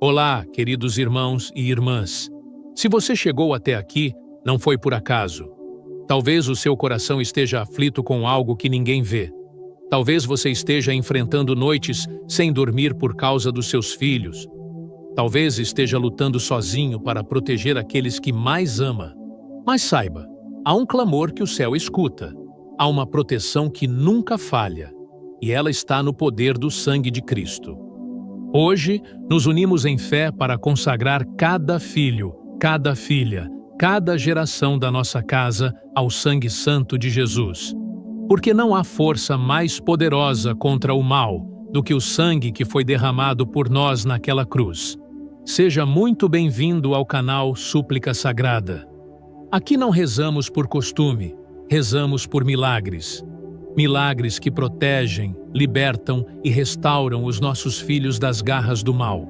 Olá, queridos irmãos e irmãs. Se você chegou até aqui, não foi por acaso. Talvez o seu coração esteja aflito com algo que ninguém vê. Talvez você esteja enfrentando noites sem dormir por causa dos seus filhos. Talvez esteja lutando sozinho para proteger aqueles que mais ama. Mas saiba, há um clamor que o céu escuta. Há uma proteção que nunca falha. E ela está no poder do sangue de Cristo. Hoje, nos unimos em fé para consagrar cada filho, cada filha, cada geração da nossa casa ao sangue santo de Jesus. Porque não há força mais poderosa contra o mal do que o sangue que foi derramado por nós naquela cruz. Seja muito bem-vindo ao canal Súplica Sagrada. Aqui não rezamos por costume, rezamos por milagres. Milagres que protegem, libertam e restauram os nossos filhos das garras do mal.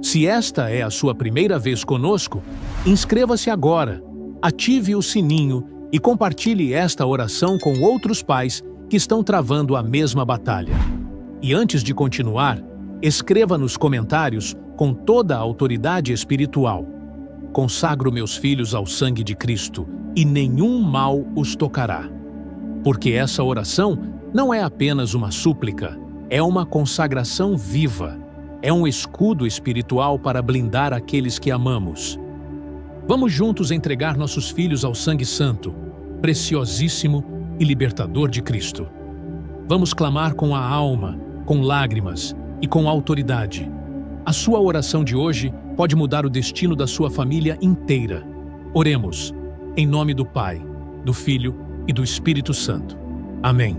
Se esta é a sua primeira vez conosco, inscreva-se agora, ative o sininho e compartilhe esta oração com outros pais que estão travando a mesma batalha. E antes de continuar, escreva nos comentários com toda a autoridade espiritual: consagro meus filhos ao sangue de Cristo e nenhum mal os tocará. Porque essa oração não é apenas uma súplica, é uma consagração viva, é um escudo espiritual para blindar aqueles que amamos. Vamos juntos entregar nossos filhos ao sangue santo, preciosíssimo e libertador de Cristo. Vamos clamar com a alma, com lágrimas e com autoridade. A sua oração de hoje pode mudar o destino da sua família inteira. Oremos, em nome do Pai, do Filho e do Espírito Santo. Amém.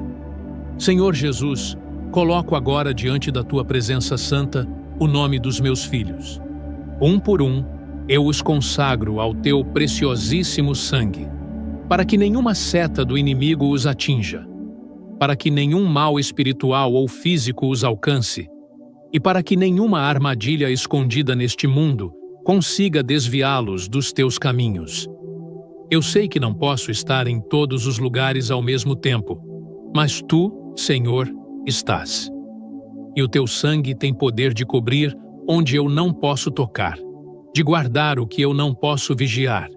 Senhor Jesus, coloco agora diante da Tua presença santa o nome dos meus filhos. Um por um, eu os consagro ao Teu preciosíssimo sangue, para que nenhuma seta do inimigo os atinja, para que nenhum mal espiritual ou físico os alcance, e para que nenhuma armadilha escondida neste mundo consiga desviá-los dos Teus caminhos. Eu sei que não posso estar em todos os lugares ao mesmo tempo, mas Tu, Senhor, estás. E o Teu sangue tem poder de cobrir onde eu não posso tocar, de guardar o que eu não posso vigiar,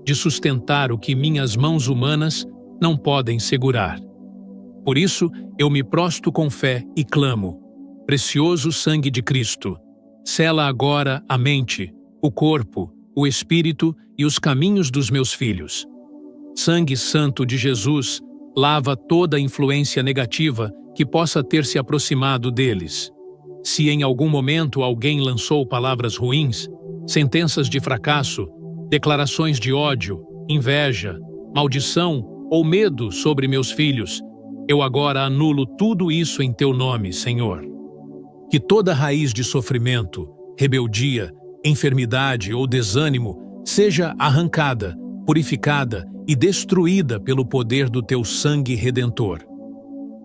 de sustentar o que minhas mãos humanas não podem segurar. Por isso, eu me prostro com fé e clamo: precioso sangue de Cristo, sela agora a mente, o corpo, o espírito e os caminhos dos meus filhos. Sangue santo de Jesus, lava toda influência negativa que possa ter se aproximado deles. Se em algum momento alguém lançou palavras ruins, sentenças de fracasso, declarações de ódio, inveja, maldição ou medo sobre meus filhos, eu agora anulo tudo isso em Teu nome, Senhor. Que toda raiz de sofrimento, rebeldia, enfermidade ou desânimo seja arrancada, purificada e destruída pelo poder do Teu sangue redentor.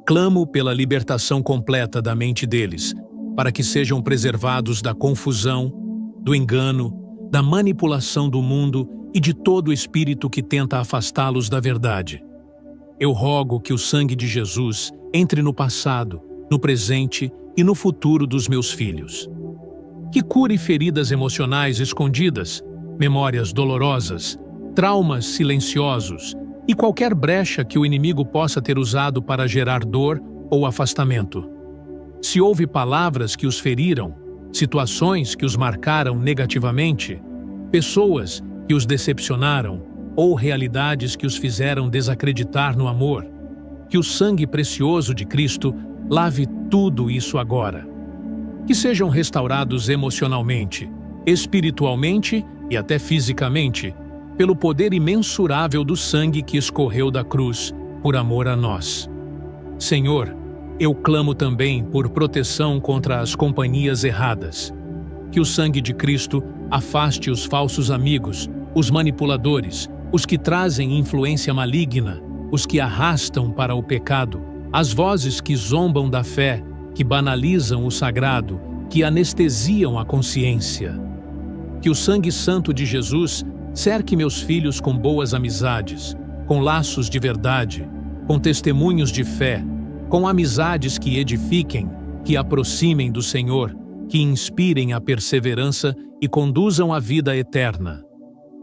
Clamo pela libertação completa da mente deles, para que sejam preservados da confusão, do engano, da manipulação do mundo e de todo espírito que tenta afastá-los da verdade. Eu rogo que o sangue de Jesus entre no passado, no presente e no futuro dos meus filhos. Que cure feridas emocionais escondidas, memórias dolorosas, traumas silenciosos e qualquer brecha que o inimigo possa ter usado para gerar dor ou afastamento. Se houve palavras que os feriram, situações que os marcaram negativamente, pessoas que os decepcionaram ou realidades que os fizeram desacreditar no amor, que o sangue precioso de Cristo lave tudo isso agora. Que sejam restaurados emocionalmente, espiritualmente e até fisicamente, pelo poder imensurável do sangue que escorreu da cruz por amor a nós. Senhor, eu clamo também por proteção contra as companhias erradas. Que o sangue de Cristo afaste os falsos amigos, os manipuladores, os que trazem influência maligna, os que arrastam para o pecado, as vozes que zombam da fé, que banalizam o sagrado, que anestesiam a consciência. Que o sangue santo de Jesus cerque meus filhos com boas amizades, com laços de verdade, com testemunhos de fé, com amizades que edifiquem, que aproximem do Senhor, que inspirem a perseverança e conduzam à vida eterna.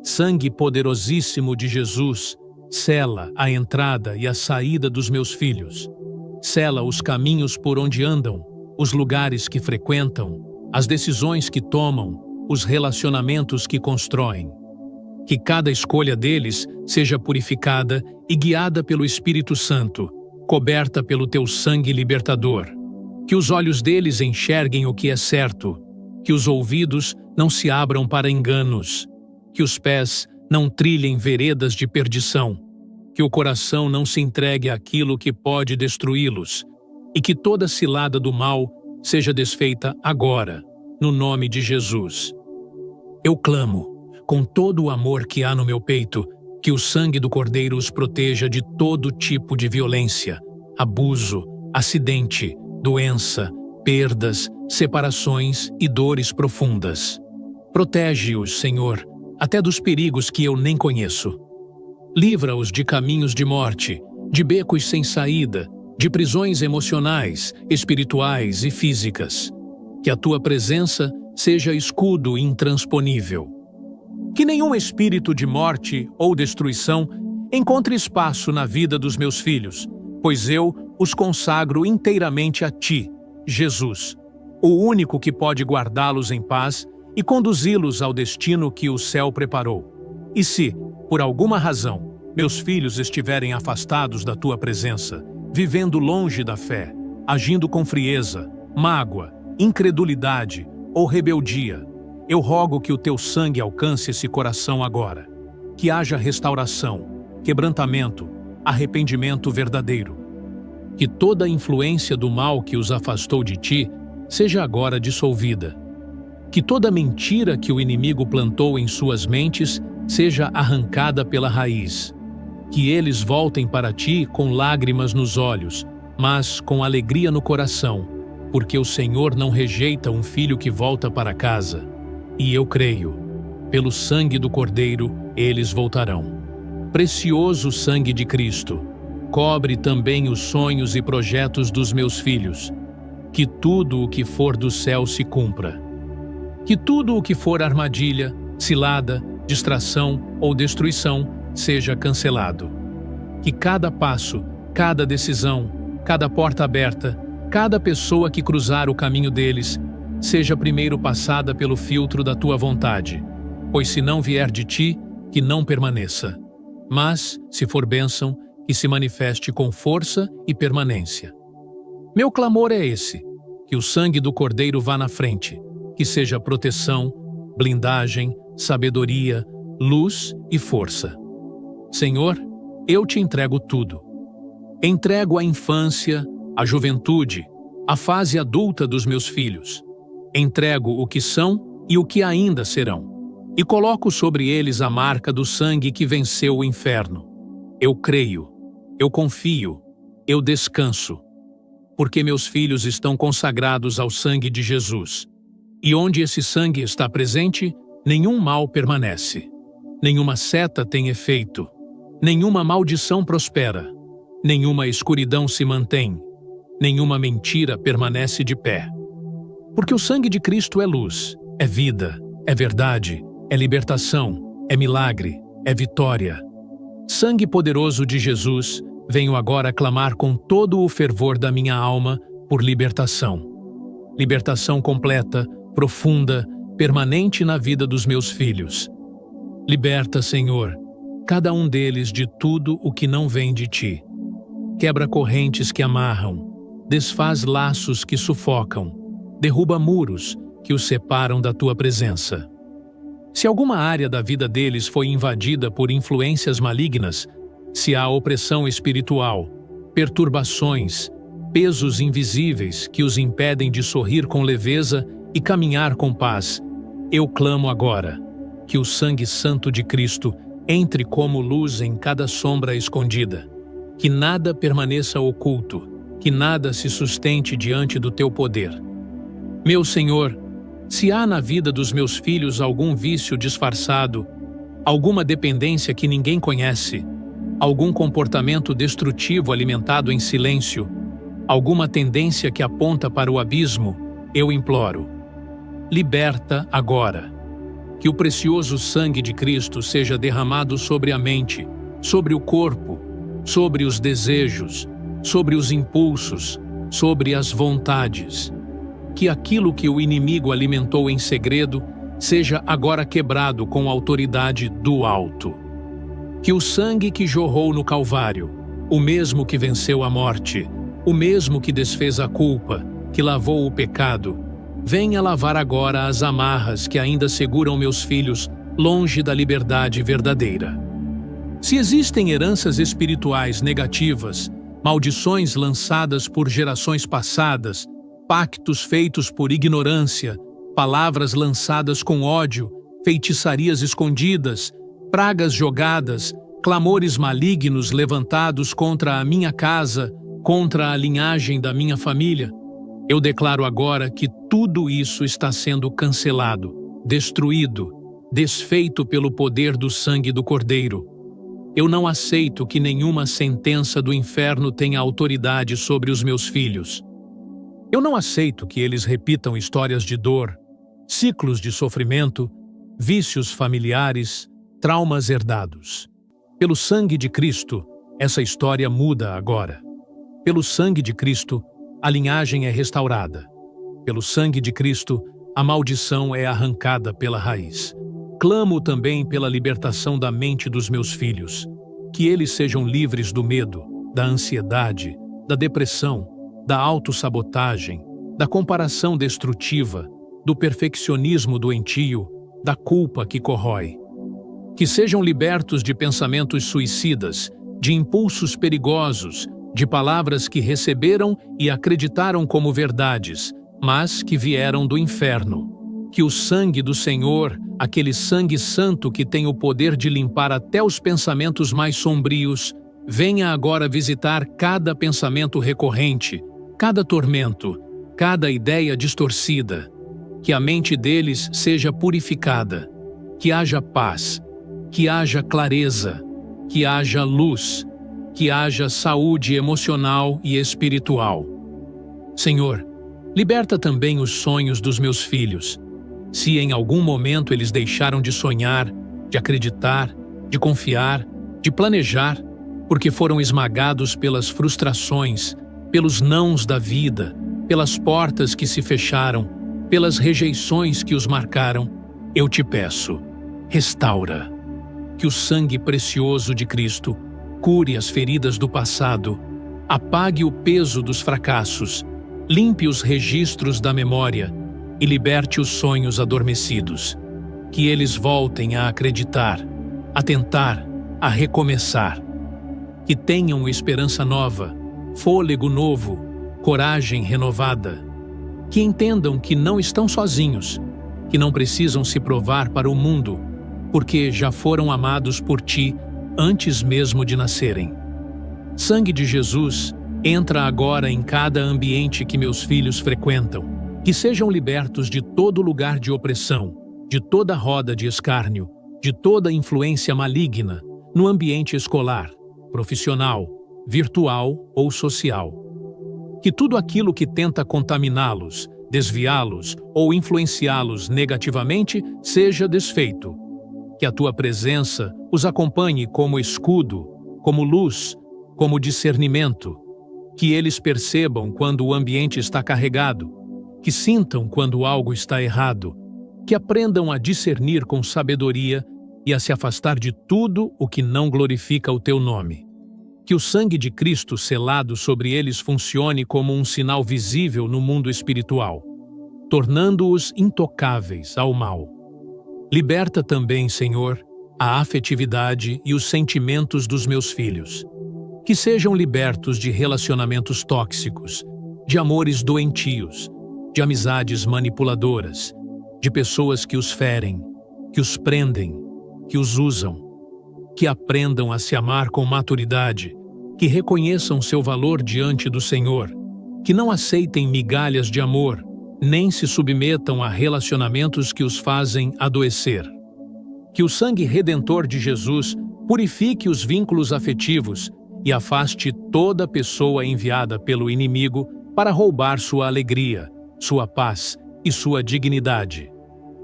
Sangue poderosíssimo de Jesus, sela a entrada e a saída dos meus filhos. Sela os caminhos por onde andam, os lugares que frequentam, as decisões que tomam, os relacionamentos que constroem. Que cada escolha deles seja purificada e guiada pelo Espírito Santo, coberta pelo teu sangue libertador. Que os olhos deles enxerguem o que é certo, que os ouvidos não se abram para enganos, que os pés não trilhem veredas de perdição, que o coração não se entregue àquilo que pode destruí-los, e que toda cilada do mal seja desfeita agora, no nome de Jesus. Eu clamo, com todo o amor que há no meu peito, que o sangue do Cordeiro os proteja de todo tipo de violência, abuso, acidente, doença, perdas, separações e dores profundas. Protege-os, Senhor, até dos perigos que eu nem conheço. Livra-os de caminhos de morte, de becos sem saída, de prisões emocionais, espirituais e físicas. Que a tua presença seja escudo intransponível. Que nenhum espírito de morte ou destruição encontre espaço na vida dos meus filhos, pois eu os consagro inteiramente a ti, Jesus, o único que pode guardá-los em paz e conduzi-los ao destino que o céu preparou. E se, por alguma razão, meus filhos estiverem afastados da tua presença, vivendo longe da fé, agindo com frieza, mágoa, incredulidade ou rebeldia, eu rogo que o teu sangue alcance esse coração agora, que haja restauração, quebrantamento, arrependimento verdadeiro. Que toda a influência do mal que os afastou de ti seja agora dissolvida. Que toda mentira que o inimigo plantou em suas mentes seja arrancada pela raiz. Que eles voltem para ti com lágrimas nos olhos, mas com alegria no coração, porque o Senhor não rejeita um filho que volta para casa. E eu creio, pelo sangue do Cordeiro, eles voltarão. Precioso sangue de Cristo, cobre também os sonhos e projetos dos meus filhos. Que tudo o que for do céu se cumpra. Que tudo o que for armadilha, cilada, distração ou destruição seja cancelado. Que cada passo, cada decisão, cada porta aberta, cada pessoa que cruzar o caminho deles, seja primeiro passada pelo filtro da tua vontade, pois se não vier de ti, que não permaneça. Mas, se for bênção, que se manifeste com força e permanência. Meu clamor é esse, que o sangue do Cordeiro vá na frente, que seja proteção, blindagem, sabedoria, luz e força. Senhor, eu te entrego tudo. Entrego a infância, a juventude, a fase adulta dos meus filhos. Entrego o que são e o que ainda serão, e coloco sobre eles a marca do sangue que venceu o inferno. Eu creio, eu confio, eu descanso, porque meus filhos estão consagrados ao sangue de Jesus. E onde esse sangue está presente, nenhum mal permanece. Nenhuma seta tem efeito, nenhuma maldição prospera, nenhuma escuridão se mantém, nenhuma mentira permanece de pé. Porque o sangue de Cristo é luz, é vida, é verdade, é libertação, é milagre, é vitória. Sangue poderoso de Jesus, venho agora clamar com todo o fervor da minha alma por libertação. Libertação completa, profunda, permanente na vida dos meus filhos. Liberta, Senhor, cada um deles de tudo o que não vem de ti. Quebra correntes que amarram, desfaz laços que sufocam, derruba muros que os separam da tua presença. Se alguma área da vida deles foi invadida por influências malignas, se há opressão espiritual, perturbações, pesos invisíveis que os impedem de sorrir com leveza e caminhar com paz, eu clamo agora que o sangue santo de Cristo entre como luz em cada sombra escondida, que nada permaneça oculto, que nada se sustente diante do teu poder. Meu Senhor, se há na vida dos meus filhos algum vício disfarçado, alguma dependência que ninguém conhece, algum comportamento destrutivo alimentado em silêncio, alguma tendência que aponta para o abismo, eu imploro, liberta agora. Que o precioso sangue de Cristo seja derramado sobre a mente, sobre o corpo, sobre os desejos, sobre os impulsos, sobre as vontades. Que aquilo que o inimigo alimentou em segredo seja agora quebrado com a autoridade do alto. Que o sangue que jorrou no Calvário, o mesmo que venceu a morte, o mesmo que desfez a culpa, que lavou o pecado, venha lavar agora as amarras que ainda seguram meus filhos longe da liberdade verdadeira. Se existem heranças espirituais negativas, maldições lançadas por gerações passadas, pactos feitos por ignorância, palavras lançadas com ódio, feitiçarias escondidas, pragas jogadas, clamores malignos levantados contra a minha casa, contra a linhagem da minha família, eu declaro agora que tudo isso está sendo cancelado, destruído, desfeito pelo poder do sangue do Cordeiro. Eu não aceito que nenhuma sentença do inferno tenha autoridade sobre os meus filhos. Eu não aceito que eles repitam histórias de dor, ciclos de sofrimento, vícios familiares, traumas herdados. Pelo sangue de Cristo, essa história muda agora. Pelo sangue de Cristo, a linhagem é restaurada. Pelo sangue de Cristo, a maldição é arrancada pela raiz. Clamo também pela libertação da mente dos meus filhos, que eles sejam livres do medo, da ansiedade, da depressão, da autossabotagem, da comparação destrutiva, do perfeccionismo doentio, da culpa que corrói. Que sejam libertos de pensamentos suicidas, de impulsos perigosos, de palavras que receberam e acreditaram como verdades, mas que vieram do inferno. Que o sangue do Senhor, aquele sangue santo que tem o poder de limpar até os pensamentos mais sombrios, venha agora visitar cada pensamento recorrente, cada tormento, cada ideia distorcida. Que a mente deles seja purificada, que haja paz, que haja clareza, que haja luz, que haja saúde emocional e espiritual. Senhor, liberta também os sonhos dos meus filhos. Se em algum momento eles deixaram de sonhar, de acreditar, de confiar, de planejar, porque foram esmagados pelas frustrações, pelos nãos da vida, pelas portas que se fecharam, pelas rejeições que os marcaram, eu te peço, restaura. Que o sangue precioso de Cristo cure as feridas do passado, apague o peso dos fracassos, limpe os registros da memória e liberte os sonhos adormecidos. Que eles voltem a acreditar, a tentar, a recomeçar. Que tenham esperança nova, fôlego novo, coragem renovada. Que entendam que não estão sozinhos, que não precisam se provar para o mundo, porque já foram amados por ti antes mesmo de nascerem. Sangue de Jesus, entra agora em cada ambiente que meus filhos frequentam, que sejam libertos de todo lugar de opressão, de toda roda de escárnio, de toda influência maligna, no ambiente escolar, profissional, virtual ou social. Que tudo aquilo que tenta contaminá-los, desviá-los ou influenciá-los negativamente seja desfeito. Que a tua presença os acompanhe como escudo, como luz, como discernimento. Que eles percebam quando o ambiente está carregado, que sintam quando algo está errado, que aprendam a discernir com sabedoria e a se afastar de tudo o que não glorifica o teu nome. Que o sangue de Cristo selado sobre eles funcione como um sinal visível no mundo espiritual, tornando-os intocáveis ao mal. Liberta também, Senhor, a afetividade e os sentimentos dos meus filhos. Que sejam libertos de relacionamentos tóxicos, de amores doentios, de amizades manipuladoras, de pessoas que os ferem, que os prendem, que os usam. Que aprendam a se amar com maturidade, que reconheçam seu valor diante do Senhor, que não aceitem migalhas de amor, nem se submetam a relacionamentos que os fazem adoecer. Que o sangue redentor de Jesus purifique os vínculos afetivos e afaste toda pessoa enviada pelo inimigo para roubar sua alegria, sua paz e sua dignidade.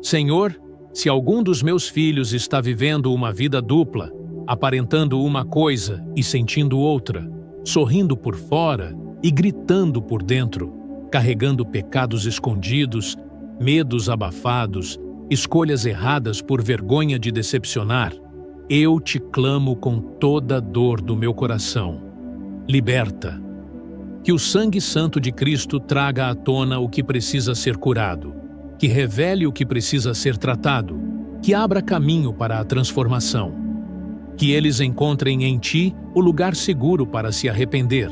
Senhor, se algum dos meus filhos está vivendo uma vida dupla, aparentando uma coisa e sentindo outra, sorrindo por fora e gritando por dentro, carregando pecados escondidos, medos abafados, escolhas erradas por vergonha de decepcionar, eu te clamo com toda a dor do meu coração. Liberta. Que o sangue santo de Cristo traga à tona o que precisa ser curado, que revele o que precisa ser tratado, que abra caminho para a transformação. Que eles encontrem em Ti o lugar seguro para se arrepender,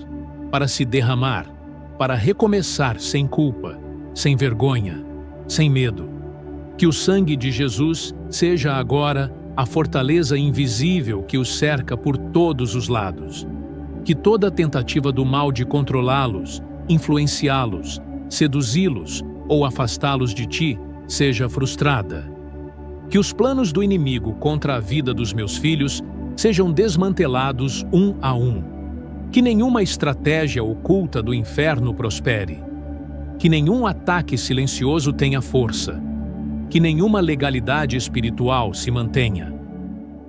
para se derramar, para recomeçar sem culpa, sem vergonha, sem medo. Que o sangue de Jesus seja agora a fortaleza invisível que os cerca por todos os lados. Que toda tentativa do mal de controlá-los, influenciá-los, seduzi-los ou afastá-los de Ti seja frustrada. Que os planos do inimigo contra a vida dos meus filhos sejam desmantelados um a um. Que nenhuma estratégia oculta do inferno prospere. Que nenhum ataque silencioso tenha força. Que nenhuma legalidade espiritual se mantenha.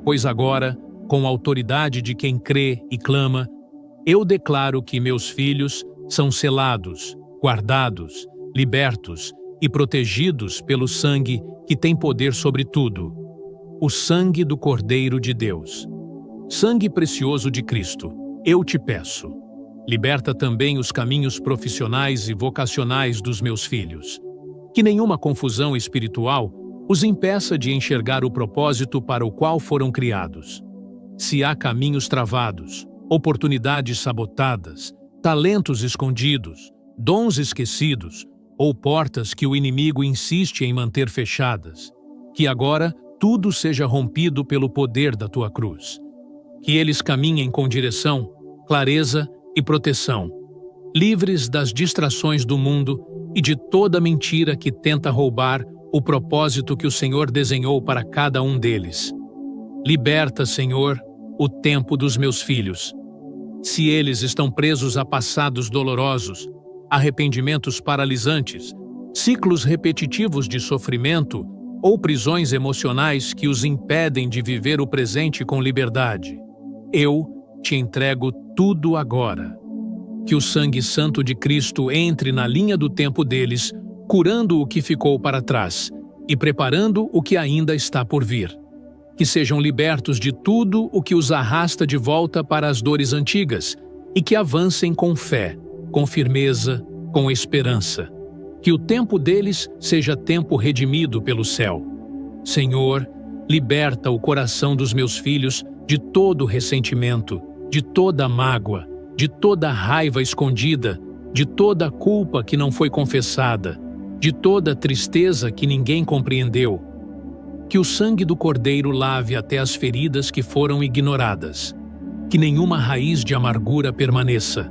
Pois agora, com a autoridade de quem crê e clama, eu declaro que meus filhos são selados, guardados, libertos e protegidos pelo sangue que tem poder sobre tudo, o sangue do Cordeiro de Deus. Sangue precioso de Cristo, eu te peço, liberta também os caminhos profissionais e vocacionais dos meus filhos. Que nenhuma confusão espiritual os impeça de enxergar o propósito para o qual foram criados. Se há caminhos travados, oportunidades sabotadas, talentos escondidos, dons esquecidos ou portas que o inimigo insiste em manter fechadas, que agora tudo seja rompido pelo poder da Tua cruz. Que eles caminhem com direção, clareza e proteção, livres das distrações do mundo e de toda mentira que tenta roubar o propósito que o Senhor desenhou para cada um deles. Liberta, Senhor, o tempo dos meus filhos. Se eles estão presos a passados dolorosos, arrependimentos paralisantes, ciclos repetitivos de sofrimento ou prisões emocionais que os impedem de viver o presente com liberdade, eu te entrego tudo agora. Que o sangue santo de Cristo entre na linha do tempo deles, curando o que ficou para trás e preparando o que ainda está por vir. Que sejam libertos de tudo o que os arrasta de volta para as dores antigas e que avancem com fé, com firmeza, com esperança. Que o tempo deles seja tempo redimido pelo céu. Senhor, liberta o coração dos meus filhos de todo ressentimento, de toda mágoa, de toda raiva escondida, de toda culpa que não foi confessada, de toda tristeza que ninguém compreendeu. Que o sangue do Cordeiro lave até as feridas que foram ignoradas. Que nenhuma raiz de amargura permaneça.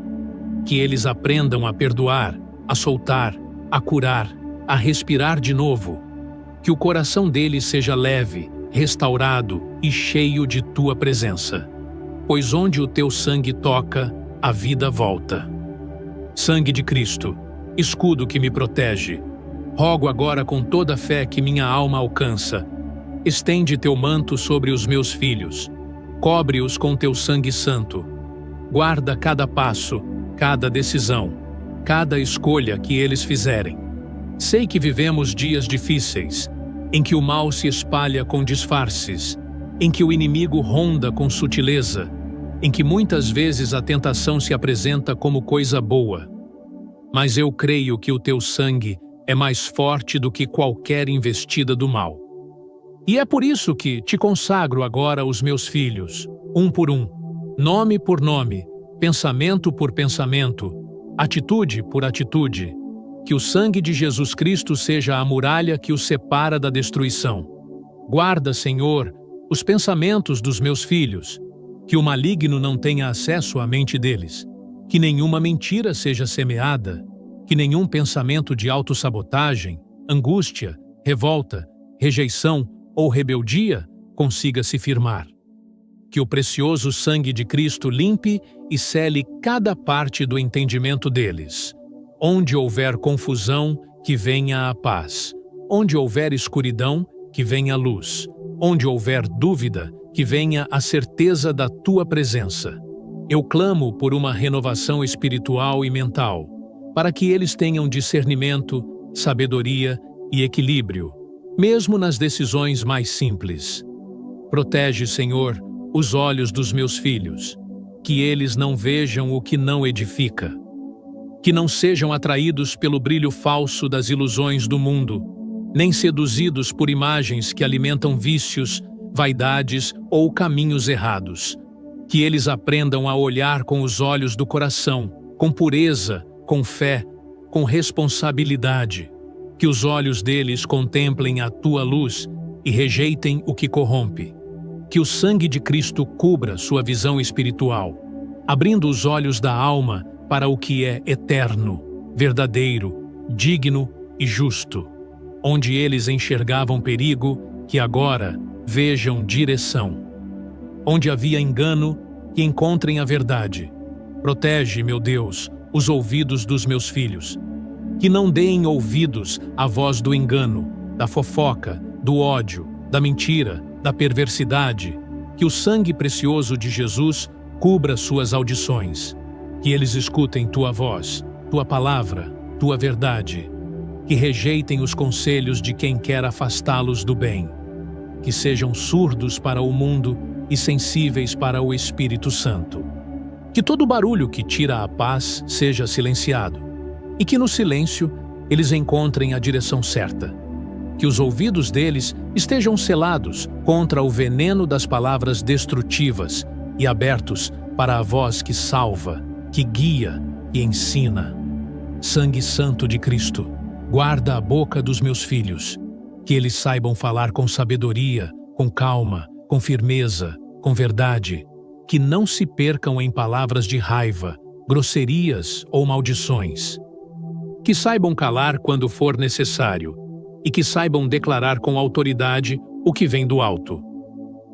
Que eles aprendam a perdoar, a soltar, a curar, a respirar de novo. Que o coração deles seja leve, restaurado e cheio de Tua presença. Pois onde o Teu sangue toca, a vida volta. Sangue de Cristo, escudo que me protege, rogo agora com toda a fé que minha alma alcança. Estende Teu manto sobre os meus filhos, cobre-os com Teu sangue santo. Guarda cada passo, cada decisão, cada escolha que eles fizerem. Sei que vivemos dias difíceis, em que o mal se espalha com disfarces, em que o inimigo ronda com sutileza, em que muitas vezes a tentação se apresenta como coisa boa. Mas eu creio que o Teu sangue é mais forte do que qualquer investida do mal. E é por isso que te consagro agora os meus filhos, um por um, nome por nome, pensamento por pensamento, atitude por atitude. Que o sangue de Jesus Cristo seja a muralha que os separa da destruição. Guarda, Senhor, os pensamentos dos meus filhos, que o maligno não tenha acesso à mente deles, que nenhuma mentira seja semeada, que nenhum pensamento de autossabotagem, angústia, revolta, rejeição ou rebeldia consiga se firmar. Que o precioso sangue de Cristo limpe e cele cada parte do entendimento deles. Onde houver confusão que venha a paz. Onde houver escuridão, que venha a luz. Onde houver dúvida, que venha a certeza da tua presença. Eu clamo por uma renovação espiritual e mental, para que eles tenham discernimento, sabedoria e equilíbrio, mesmo nas decisões mais simples. Protege, Senhor, os olhos dos meus filhos, que eles não vejam o que não edifica, que não sejam atraídos pelo brilho falso das ilusões do mundo, nem seduzidos por imagens que alimentam vícios, vaidades ou caminhos errados. Que eles aprendam a olhar com os olhos do coração, com pureza, com fé, com responsabilidade. Que os olhos deles contemplem a tua luz e rejeitem o que corrompe. Que o sangue de Cristo cubra sua visão espiritual, abrindo os olhos da alma para o que é eterno, verdadeiro, digno e justo. Onde eles enxergavam perigo, que agora vejam direção. Onde havia engano, que encontrem a verdade. Protege, meu Deus, os ouvidos dos meus filhos. Que não deem ouvidos à voz do engano, da fofoca, do ódio, da mentira, da perversidade. Que o sangue precioso de Jesus cubra suas audições. Que eles escutem tua voz, tua palavra, tua verdade. Que rejeitem os conselhos de quem quer afastá-los do bem. Que sejam surdos para o mundo e sensíveis para o Espírito Santo. Que todo barulho que tira a paz seja silenciado, e que no silêncio eles encontrem a direção certa. Que os ouvidos deles estejam selados contra o veneno das palavras destrutivas e abertos para a voz que salva, que guia e ensina. Sangue Santo de Cristo, guarda a boca dos meus filhos, que eles saibam falar com sabedoria, com calma, com firmeza, com verdade, que não se percam em palavras de raiva, grosserias ou maldições. Que saibam calar quando for necessário e que saibam declarar com autoridade o que vem do alto.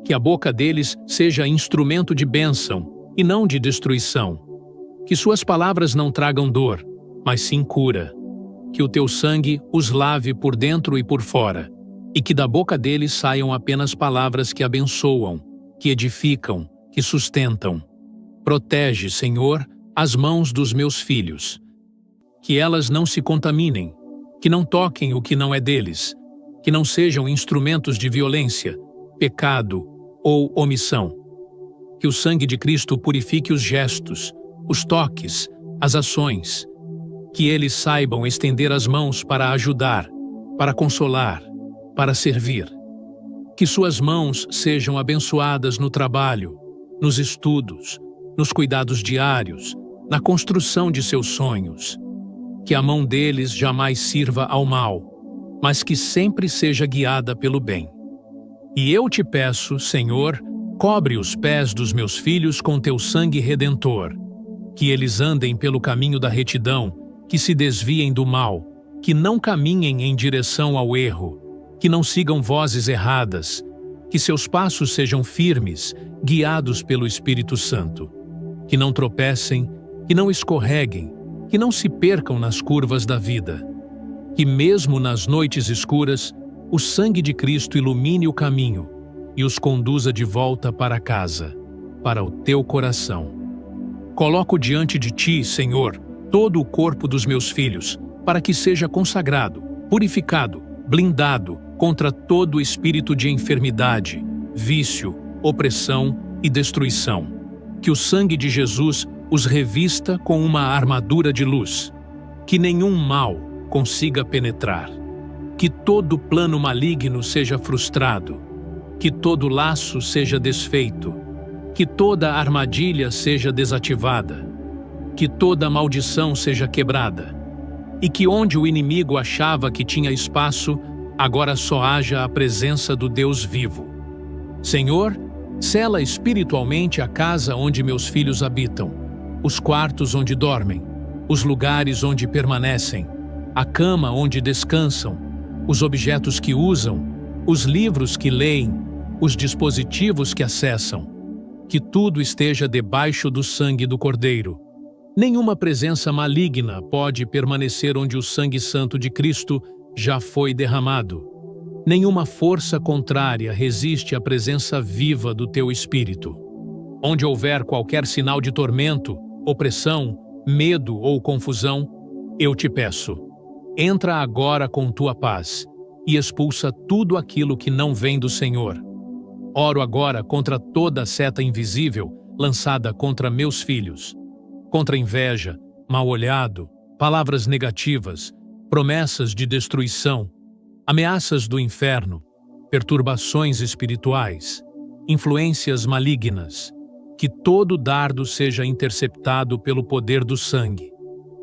Que a boca deles seja instrumento de bênção e não de destruição. Que suas palavras não tragam dor, mas sim cura. Que o teu sangue os lave por dentro e por fora, e que da boca deles saiam apenas palavras que abençoam, que edificam, que sustentam. Protege, Senhor, as mãos dos meus filhos. Que elas não se contaminem, que não toquem o que não é deles, que não sejam instrumentos de violência, pecado ou omissão. Que o sangue de Cristo purifique os gestos, os toques, as ações. Que eles saibam estender as mãos para ajudar, para consolar, para servir. Que suas mãos sejam abençoadas no trabalho, nos estudos, nos cuidados diários, na construção de seus sonhos. Que a mão deles jamais sirva ao mal, mas que sempre seja guiada pelo bem. E eu te peço, Senhor, cobre os pés dos meus filhos com teu sangue redentor, que eles andem pelo caminho da retidão, que se desviem do mal, que não caminhem em direção ao erro, que não sigam vozes erradas, que seus passos sejam firmes, guiados pelo Espírito Santo, que não tropecem, que não escorreguem, que não se percam nas curvas da vida, que mesmo nas noites escuras, o sangue de Cristo ilumine o caminho e os conduza de volta para casa, para o teu coração. Coloco diante de ti, Senhor, todo o corpo dos meus filhos, para que seja consagrado, purificado, blindado contra todo espírito de enfermidade, vício, opressão e destruição. Que o sangue de Jesus os revista com uma armadura de luz, que nenhum mal consiga penetrar. Que todo plano maligno seja frustrado, que todo laço seja desfeito, que toda armadilha seja desativada, que toda maldição seja quebrada, e que onde o inimigo achava que tinha espaço, agora só haja a presença do Deus vivo. Senhor, sela espiritualmente a casa onde meus filhos habitam, os quartos onde dormem, os lugares onde permanecem, a cama onde descansam, os objetos que usam, os livros que leem, os dispositivos que acessam. Que tudo esteja debaixo do sangue do Cordeiro. Nenhuma presença maligna pode permanecer onde o sangue santo de Cristo já foi derramado. Nenhuma força contrária resiste à presença viva do teu Espírito. Onde houver qualquer sinal de tormento, opressão, medo ou confusão, eu te peço, entra agora com tua paz e expulsa tudo aquilo que não vem do Senhor. Oro agora contra toda seta invisível lançada contra meus filhos, contra inveja, mal-olhado, palavras negativas, promessas de destruição, ameaças do inferno, perturbações espirituais, influências malignas. Que todo dardo seja interceptado pelo poder do sangue.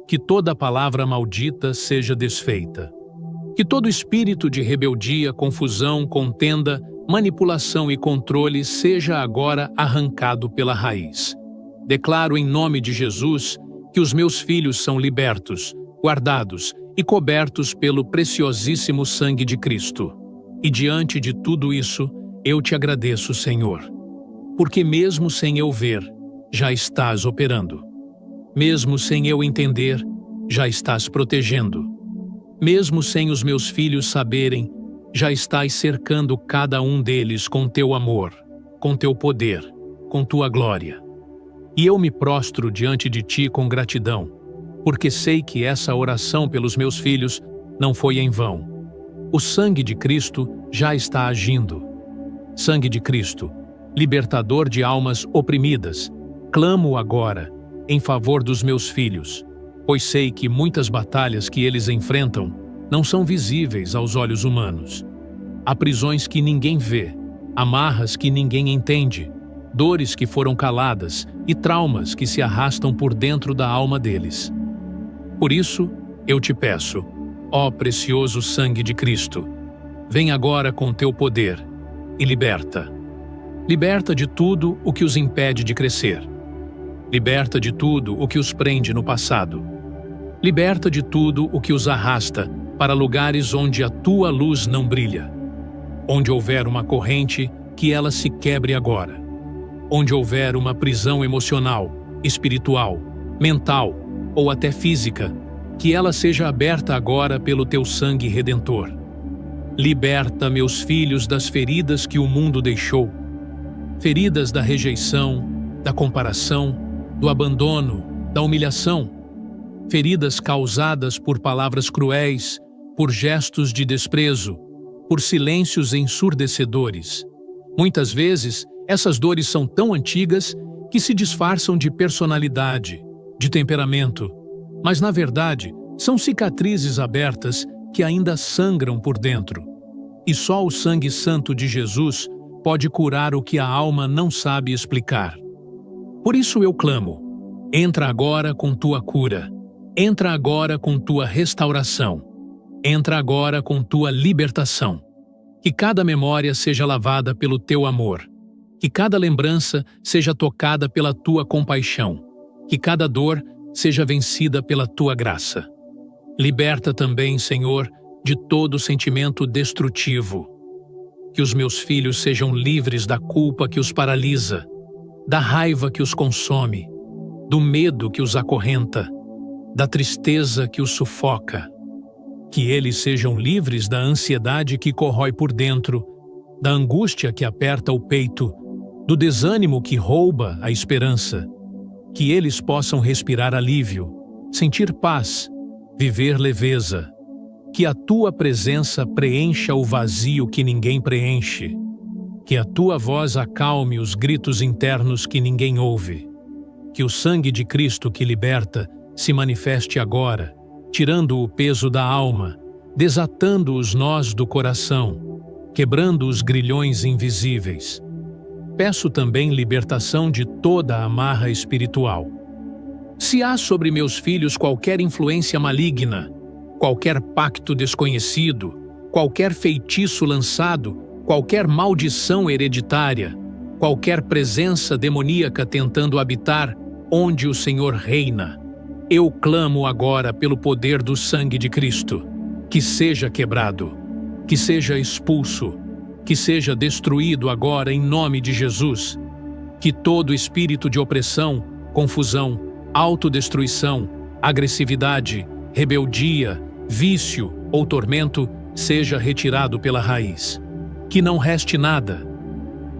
Que toda palavra maldita seja desfeita. Que todo espírito de rebeldia, confusão, contenda, manipulação e controle seja agora arrancado pela raiz. Declaro em nome de Jesus que os meus filhos são libertos, guardados e cobertos pelo preciosíssimo sangue de Cristo. E diante de tudo isso, eu te agradeço, Senhor. Porque mesmo sem eu ver, já estás operando. Mesmo sem eu entender, já estás protegendo. Mesmo sem os meus filhos saberem, já estás cercando cada um deles com teu amor, com teu poder, com tua glória. E eu me prostro diante de ti com gratidão, porque sei que essa oração pelos meus filhos não foi em vão. O sangue de Cristo já está agindo. Sangue de Cristo, libertador de almas oprimidas, clamo agora em favor dos meus filhos, pois sei que muitas batalhas que eles enfrentam não são visíveis aos olhos humanos. Há prisões que ninguém vê, amarras que ninguém entende, dores que foram caladas e traumas que se arrastam por dentro da alma deles. Por isso, eu te peço, ó precioso sangue de Cristo, vem agora com teu poder e liberta. Liberta de tudo o que os impede de crescer. Liberta de tudo o que os prende no passado. Liberta de tudo o que os arrasta para lugares onde a tua luz não brilha. Onde houver uma corrente, que ela se quebre agora. Onde houver uma prisão emocional, espiritual, mental ou até física, que ela seja aberta agora pelo teu sangue redentor. Liberta meus filhos das feridas que o mundo deixou. Feridas da rejeição, da comparação, do abandono, da humilhação. Feridas causadas por palavras cruéis, por gestos de desprezo, por silêncios ensurdecedores. Muitas vezes, essas dores são tão antigas que se disfarçam de personalidade, de temperamento, mas na verdade são cicatrizes abertas que ainda sangram por dentro. E só o sangue santo de Jesus pode curar o que a alma não sabe explicar. Por isso eu clamo, entra agora com tua cura, entra agora com tua restauração, entra agora com tua libertação. Que cada memória seja lavada pelo teu amor, que cada lembrança seja tocada pela tua compaixão, que cada dor seja vencida pela tua graça. Liberta também, Senhor, de todo sentimento destrutivo. Que os meus filhos sejam livres da culpa que os paralisa, da raiva que os consome, do medo que os acorrenta, da tristeza que os sufoca. Que eles sejam livres da ansiedade que corrói por dentro, da angústia que aperta o peito, do desânimo que rouba a esperança. Que eles possam respirar alívio, sentir paz, viver leveza. Que a tua presença preencha o vazio que ninguém preenche. Que a tua voz acalme os gritos internos que ninguém ouve. Que o sangue de Cristo que liberta se manifeste agora, tirando o peso da alma, desatando os nós do coração, quebrando os grilhões invisíveis. Peço também libertação de toda a amarra espiritual. Se há sobre meus filhos qualquer influência maligna, qualquer pacto desconhecido, qualquer feitiço lançado, qualquer maldição hereditária, qualquer presença demoníaca tentando habitar onde o Senhor reina, eu clamo agora pelo poder do sangue de Cristo, que seja quebrado, que seja expulso, que seja destruído agora em nome de Jesus, que todo espírito de opressão, confusão, autodestruição, agressividade, rebeldia, vício ou tormento seja retirado pela raiz. Que não reste nada.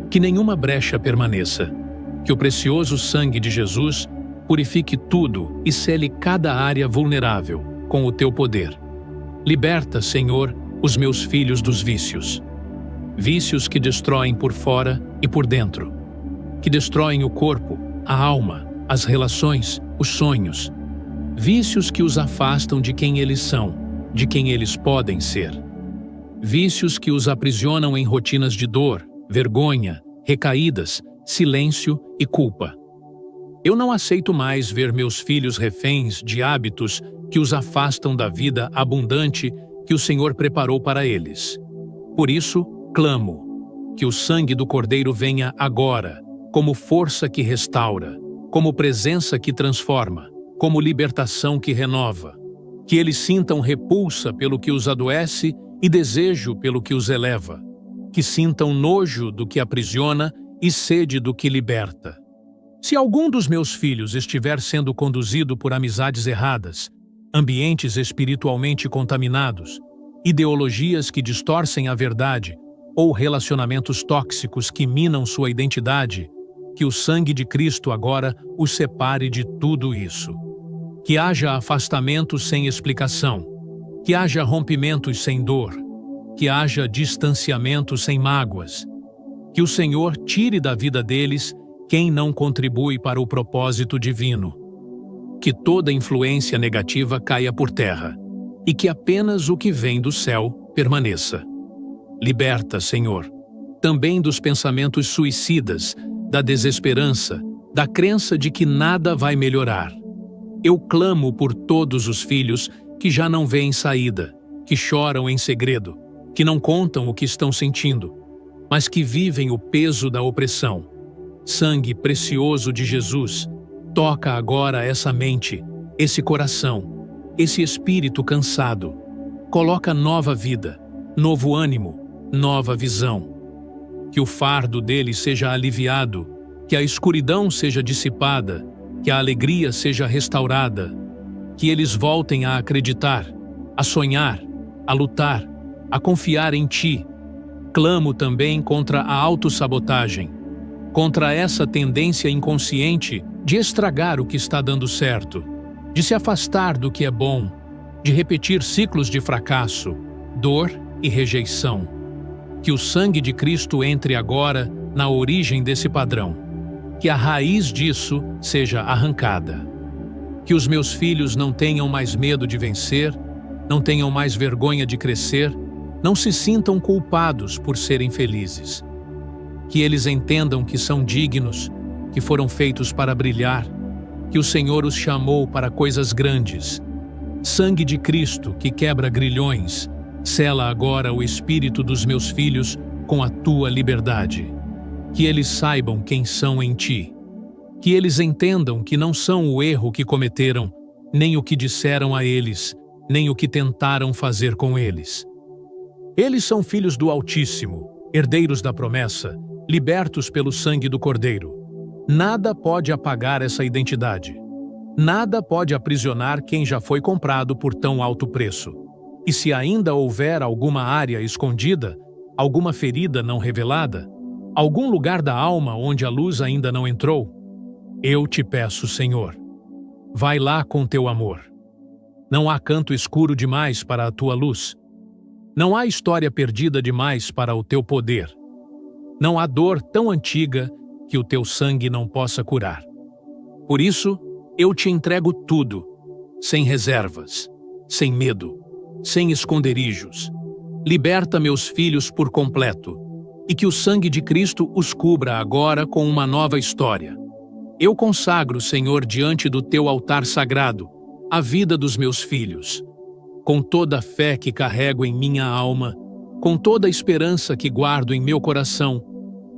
Que nenhuma brecha permaneça. Que o precioso sangue de Jesus purifique tudo e cele cada área vulnerável com o teu poder. Liberta, Senhor, os meus filhos dos vícios. Vícios que destroem por fora e por dentro. Que destroem o corpo, a alma, as relações, os sonhos. Vícios que os afastam de quem eles são, de quem eles podem ser. Vícios que os aprisionam em rotinas de dor, vergonha, recaídas, silêncio e culpa. Eu não aceito mais ver meus filhos reféns de hábitos que os afastam da vida abundante que o Senhor preparou para eles. Por isso, clamo que o sangue do Cordeiro venha agora, como força que restaura, como presença que transforma, como libertação que renova. Que eles sintam repulsa pelo que os adoece e desejo pelo que os eleva. Que sintam nojo do que aprisiona e sede do que liberta. Se algum dos meus filhos estiver sendo conduzido por amizades erradas, ambientes espiritualmente contaminados, ideologias que distorcem a verdade ou relacionamentos tóxicos que minam sua identidade, que o sangue de Cristo agora os separe de tudo isso. Que haja afastamento sem explicação, que haja rompimentos sem dor, que haja distanciamento sem mágoas, que o Senhor tire da vida deles quem não contribui para o propósito divino. Que toda influência negativa caia por terra e que apenas o que vem do céu permaneça. Liberta, Senhor, também dos pensamentos suicidas, da desesperança, da crença de que nada vai melhorar. Eu clamo por todos os filhos que já não veem saída, que choram em segredo, que não contam o que estão sentindo, mas que vivem o peso da opressão. Sangue precioso de Jesus, toca agora essa mente, esse coração, esse espírito cansado. Coloca nova vida, novo ânimo, nova visão. Que o fardo deles seja aliviado, que a escuridão seja dissipada, que a alegria seja restaurada, que eles voltem a acreditar, a sonhar, a lutar, a confiar em Ti. Clamo também contra a autossabotagem, contra essa tendência inconsciente de estragar o que está dando certo, de se afastar do que é bom, de repetir ciclos de fracasso, dor e rejeição. Que o sangue de Cristo entre agora na origem desse padrão, que a raiz disso seja arrancada. Que os meus filhos não tenham mais medo de vencer, não tenham mais vergonha de crescer, não se sintam culpados por serem felizes. Que eles entendam que são dignos, que foram feitos para brilhar, que o Senhor os chamou para coisas grandes. Sangue de Cristo que quebra grilhões, sela agora o espírito dos meus filhos com a Tua liberdade. Que eles saibam quem são em Ti. Que eles entendam que não são o erro que cometeram, nem o que disseram a eles, nem o que tentaram fazer com eles. Eles são filhos do Altíssimo, herdeiros da promessa, libertos pelo sangue do Cordeiro. Nada pode apagar essa identidade. Nada pode aprisionar quem já foi comprado por tão alto preço. E se ainda houver alguma área escondida, alguma ferida não revelada, algum lugar da alma onde a luz ainda não entrou, eu te peço, Senhor, vai lá com teu amor. Não há canto escuro demais para a tua luz. Não há história perdida demais para o teu poder. Não há dor tão antiga que o teu sangue não possa curar. Por isso, eu te entrego tudo, sem reservas, sem medo, sem esconderijos. Liberta meus filhos por completo, e que o sangue de Cristo os cubra agora com uma nova história. Eu consagro, Senhor, diante do teu altar sagrado, a vida dos meus filhos. Com toda a fé que carrego em minha alma, com toda a esperança que guardo em meu coração,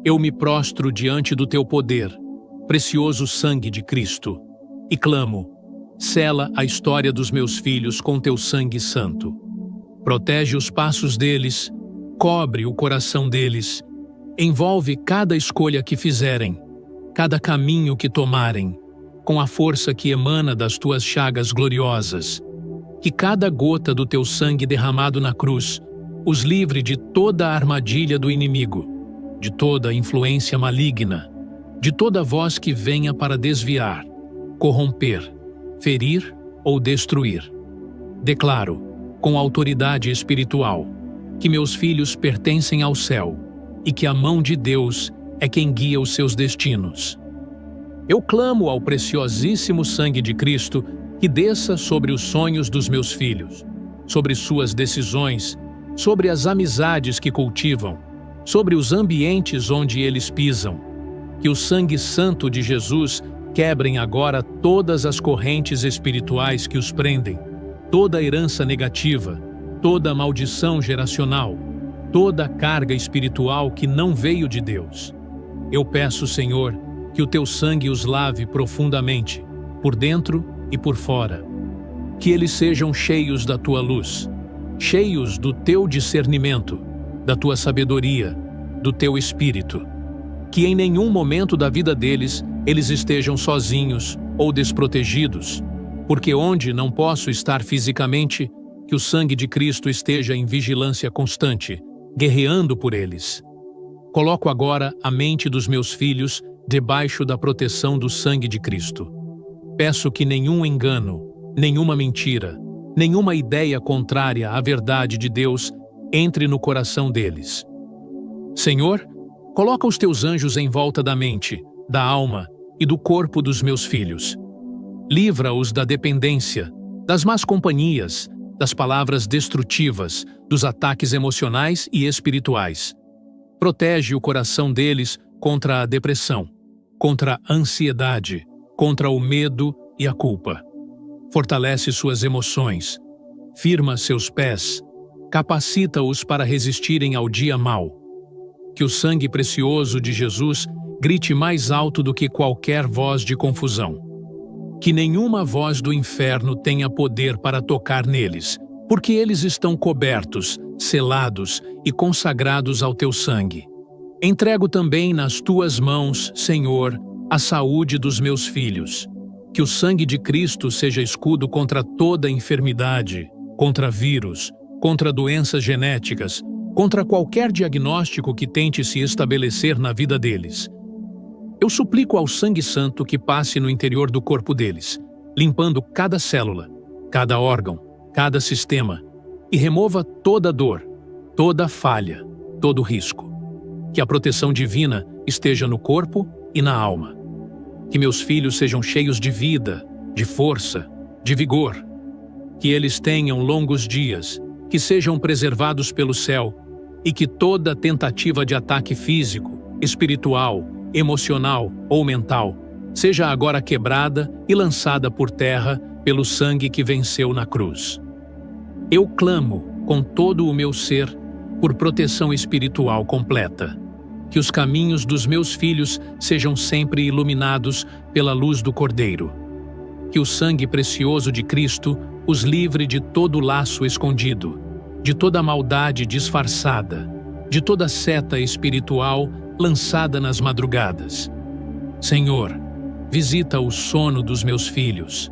eu me prostro diante do teu poder, precioso sangue de Cristo, e clamo: sela a história dos meus filhos com teu sangue santo. Protege os passos deles, cobre o coração deles, envolve cada escolha que fizerem, cada caminho que tomarem, com a força que emana das tuas chagas gloriosas. Que cada gota do teu sangue derramado na cruz os livre de toda a armadilha do inimigo, de toda a influência maligna, de toda voz que venha para desviar, corromper, ferir ou destruir. Declaro, com autoridade espiritual, que meus filhos pertencem ao céu e que a mão de Deus é quem guia os seus destinos. Eu clamo ao preciosíssimo sangue de Cristo que desça sobre os sonhos dos meus filhos, sobre suas decisões, sobre as amizades que cultivam, sobre os ambientes onde eles pisam. Que o sangue santo de Jesus quebrem agora todas as correntes espirituais que os prendem, toda a herança negativa, toda a maldição geracional, toda a carga espiritual que não veio de Deus. Eu peço, Senhor, que o teu sangue os lave profundamente, por dentro e por fora. Que eles sejam cheios da tua luz, cheios do teu discernimento, da tua sabedoria, do teu espírito. Que em nenhum momento da vida deles eles estejam sozinhos ou desprotegidos, porque onde não posso estar fisicamente, que o sangue de Cristo esteja em vigilância constante, guerreando por eles. Coloco agora a mente dos meus filhos debaixo da proteção do sangue de Cristo. Peço que nenhum engano, nenhuma mentira, nenhuma ideia contrária à verdade de Deus entre no coração deles. Senhor, coloca os teus anjos em volta da mente, da alma e do corpo dos meus filhos. Livra-os da dependência, das más companhias, das palavras destrutivas, dos ataques emocionais e espirituais. Protege o coração deles contra a depressão, contra a ansiedade, contra o medo e a culpa. Fortalece suas emoções, firma seus pés, capacita-os para resistirem ao dia mau. Que o sangue precioso de Jesus grite mais alto do que qualquer voz de confusão. Que nenhuma voz do inferno tenha poder para tocar neles, porque eles estão cobertos, selados e consagrados ao teu sangue. Entrego também nas tuas mãos, Senhor, a saúde dos meus filhos. Que o sangue de Cristo seja escudo contra toda enfermidade, contra vírus, contra doenças genéticas, contra qualquer diagnóstico que tente se estabelecer na vida deles. Eu suplico ao sangue santo que passe no interior do corpo deles, limpando cada célula, cada órgão, cada sistema, e remova toda dor, toda falha, todo risco. Que a proteção divina esteja no corpo e na alma. Que meus filhos sejam cheios de vida, de força, de vigor. Que eles tenham longos dias, que sejam preservados pelo céu e que toda tentativa de ataque físico, espiritual, emocional ou mental seja agora quebrada e lançada por terra pelo sangue que venceu na cruz. Eu clamo com todo o meu ser por proteção espiritual completa. Que os caminhos dos meus filhos sejam sempre iluminados pela luz do Cordeiro. Que o sangue precioso de Cristo os livre de todo laço escondido, de toda maldade disfarçada, de toda seta espiritual lançada nas madrugadas. Senhor, visita o sono dos meus filhos.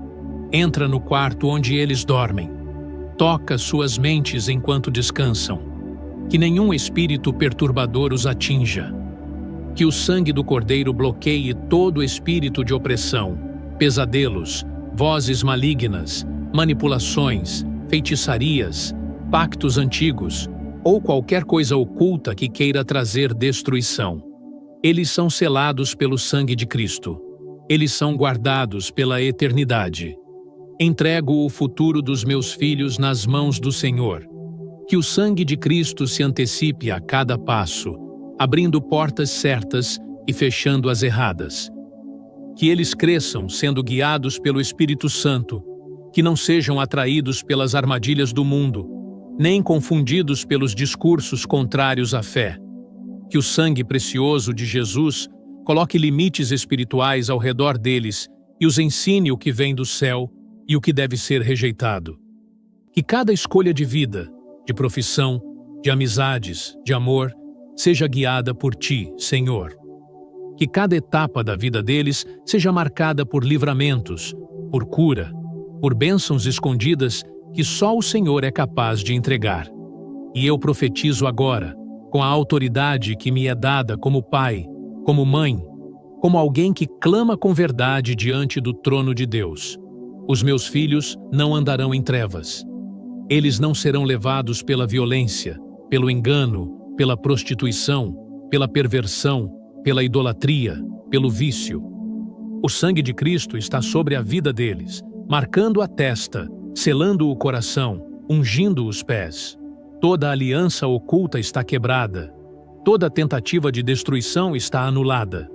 Entra no quarto onde eles dormem. Toca suas mentes enquanto descansam. Que nenhum espírito perturbador os atinja. Que o sangue do Cordeiro bloqueie todo espírito de opressão, pesadelos, vozes malignas, manipulações, feitiçarias, pactos antigos ou qualquer coisa oculta que queira trazer destruição. Eles são selados pelo sangue de Cristo. Eles são guardados pela eternidade. Entrego o futuro dos meus filhos nas mãos do Senhor. Que o sangue de Cristo se antecipe a cada passo, abrindo portas certas e fechando as erradas. Que eles cresçam sendo guiados pelo Espírito Santo, que não sejam atraídos pelas armadilhas do mundo, nem confundidos pelos discursos contrários à fé. Que o sangue precioso de Jesus coloque limites espirituais ao redor deles e os ensine o que vem do céu e o que deve ser rejeitado. Que cada escolha de vida, de profissão, de amizades, de amor, seja guiada por Ti, Senhor. Que cada etapa da vida deles seja marcada por livramentos, por cura, por bênçãos escondidas que só o Senhor é capaz de entregar. E eu profetizo agora, com a autoridade que me é dada como pai, como mãe, como alguém que clama com verdade diante do trono de Deus. Os meus filhos não andarão em trevas. Eles não serão levados pela violência, pelo engano, pela prostituição, pela perversão, pela idolatria, pelo vício. O sangue de Cristo está sobre a vida deles, marcando a testa, selando o coração, ungindo os pés. Toda aliança oculta está quebrada. Toda tentativa de destruição está anulada.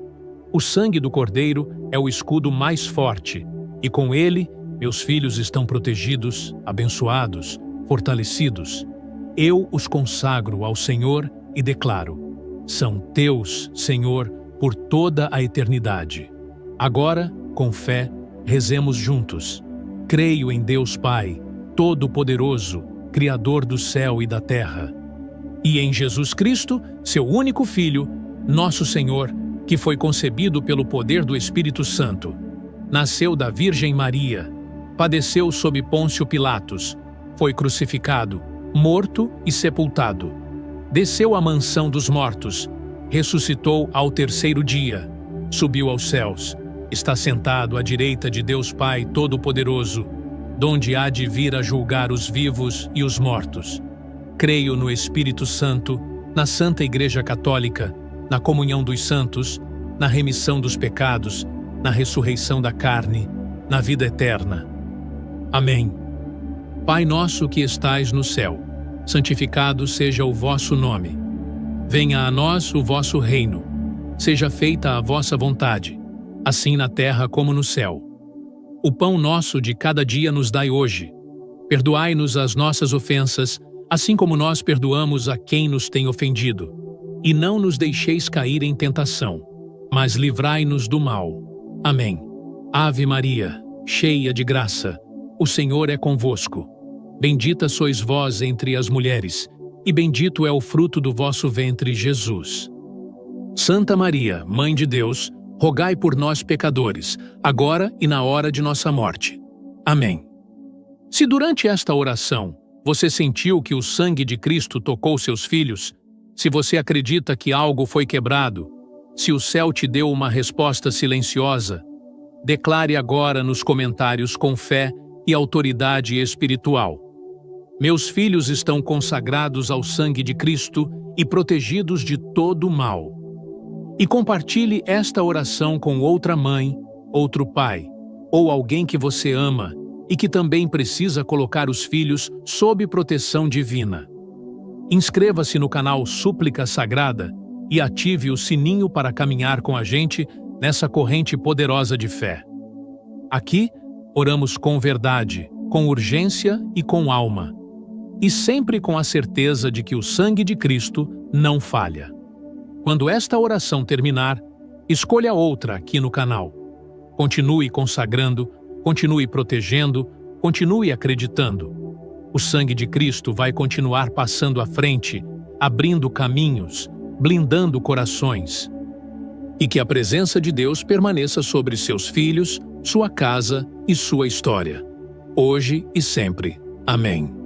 O sangue do Cordeiro é o escudo mais forte, e com ele, meus filhos estão protegidos, abençoados, fortalecidos. Eu os consagro ao Senhor e declaro: são teus, Senhor, por toda a eternidade. Agora, com fé, rezemos juntos. Creio em Deus Pai, Todo-Poderoso, Criador do céu e da terra, e em Jesus Cristo, seu único Filho, nosso Senhor, que foi concebido pelo poder do Espírito Santo. Nasceu da Virgem Maria, padeceu sob Pôncio Pilatos, foi crucificado, morto e sepultado. Desceu à mansão dos mortos, ressuscitou ao terceiro dia, subiu aos céus, está sentado à direita de Deus Pai Todo-Poderoso, donde há de vir a julgar os vivos e os mortos. Creio no Espírito Santo, na Santa Igreja Católica, na comunhão dos santos, na remissão dos pecados, na ressurreição da carne, na vida eterna. Amém. Pai nosso que estais no céu, santificado seja o vosso nome. Venha a nós o vosso reino. Seja feita a vossa vontade, assim na terra como no céu. O pão nosso de cada dia nos dai hoje. Perdoai-nos as nossas ofensas, assim como nós perdoamos a quem nos tem ofendido. E não nos deixeis cair em tentação, mas livrai-nos do mal. Amém. Ave Maria, cheia de graça, o Senhor é convosco. Bendita sois vós entre as mulheres, e bendito é o fruto do vosso ventre, Jesus. Santa Maria, Mãe de Deus, rogai por nós pecadores, agora e na hora de nossa morte. Amém. Se durante esta oração você sentiu que o sangue de Cristo tocou seus filhos, se você acredita que algo foi quebrado, se o céu te deu uma resposta silenciosa, declare agora nos comentários com fé e autoridade espiritual: meus filhos estão consagrados ao sangue de Cristo e protegidos de todo o mal. E compartilhe esta oração com outra mãe, outro pai, ou alguém que você ama e que também precisa colocar os filhos sob proteção divina. Inscreva-se no canal Súplica Sagrada e ative o sininho para caminhar com a gente nessa corrente poderosa de fé. Aqui, oramos com verdade, com urgência e com alma, e sempre com a certeza de que o sangue de Cristo não falha. Quando esta oração terminar, escolha outra aqui no canal. Continue consagrando, continue protegendo, continue acreditando. O sangue de Cristo vai continuar passando à frente, abrindo caminhos, blindando corações. E que a presença de Deus permaneça sobre seus filhos, sua casa e sua história, hoje e sempre. Amém.